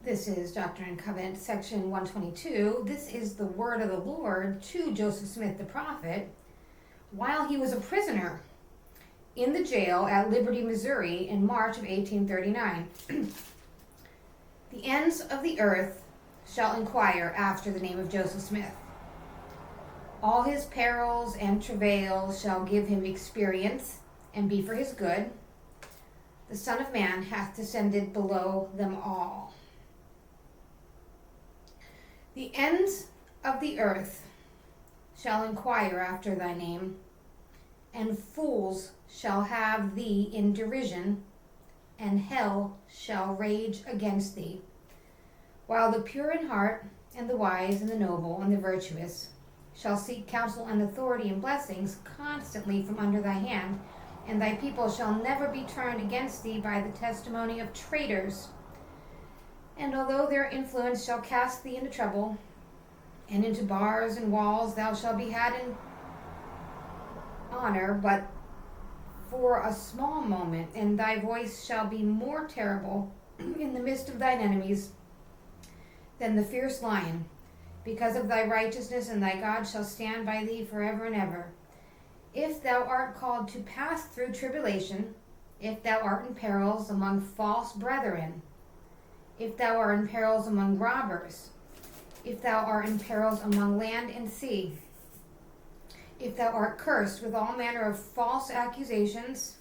This is Doctrine and Covenant, section 122. This is the word of the Lord to Joseph Smith the prophet while he was a prisoner in the jail at Liberty, Missouri in March of 1839. The ends of the earth shall inquire after the name of Joseph Smith. All his perils and travails shall give him experience and be for his good. The Son of Man hath descended below them all. The ends of the earth shall inquire after thy name, and fools shall have thee in derision, and hell shall rage against thee. While the pure in heart, and the wise, and the noble, and the virtuous shall seek counsel and authority and blessings constantly from under thy hand, and thy people shall never be turned against thee by the testimony of traitors. And although their influence shall cast thee into trouble, and into bars and walls thou shalt be had in honor, but for a small moment, and thy voice shall be more terrible in the midst of thine enemies than the fierce lion, because of thy righteousness, and thy God shall stand by thee forever and ever. If thou art called to pass through tribulation, if thou art in perils among false brethren, if thou art in perils among robbers, if thou art in perils among land and sea, if thou art cursed with all manner of false accusations,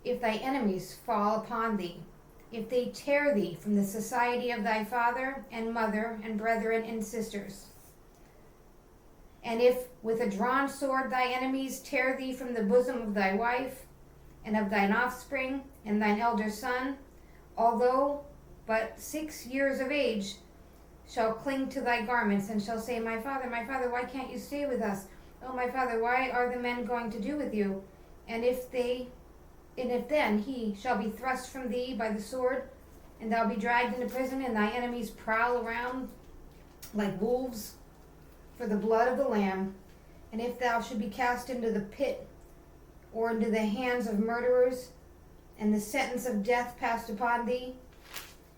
if thy enemies fall upon thee, if they tear thee from the society of thy father and mother and brethren and sisters, and if with a drawn sword thy enemies tear thee from the bosom of thy wife and of thine offspring and thine elder son, although but 6 years of age, shall cling to thy garments, and shall say, my father, why can't you stay with us? Oh, my father, why are the men going to do with you? And if then he shall be thrust from thee by the sword, and thou be dragged into prison, and thy enemies prowl around like wolves for the blood of the Lamb, and if thou should be cast into the pit, or into the hands of murderers, and the sentence of death passed upon thee,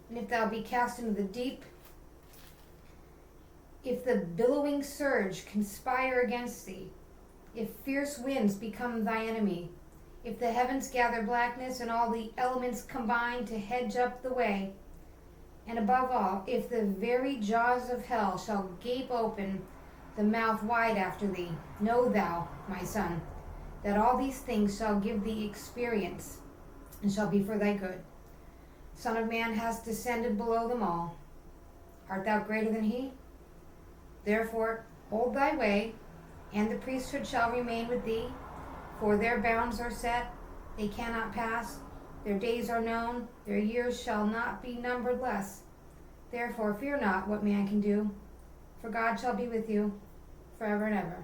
and if thou be cast into the deep, if the billowing surge conspire against thee, if fierce winds become thy enemy, if the heavens gather blackness and all the elements combine to hedge up the way, and above all, if the very jaws of hell shall gape open the mouth wide after thee, know thou, my son, that all these things shall give thee experience, and shall be for thy good. Son of Man hast descended below them all. Art thou greater than he? Therefore hold thy way, and the priesthood shall remain with thee, for their bounds are set, they cannot pass, their days are known, their years shall not be numbered less. Therefore fear not what man can do, for God shall be with you forever and ever.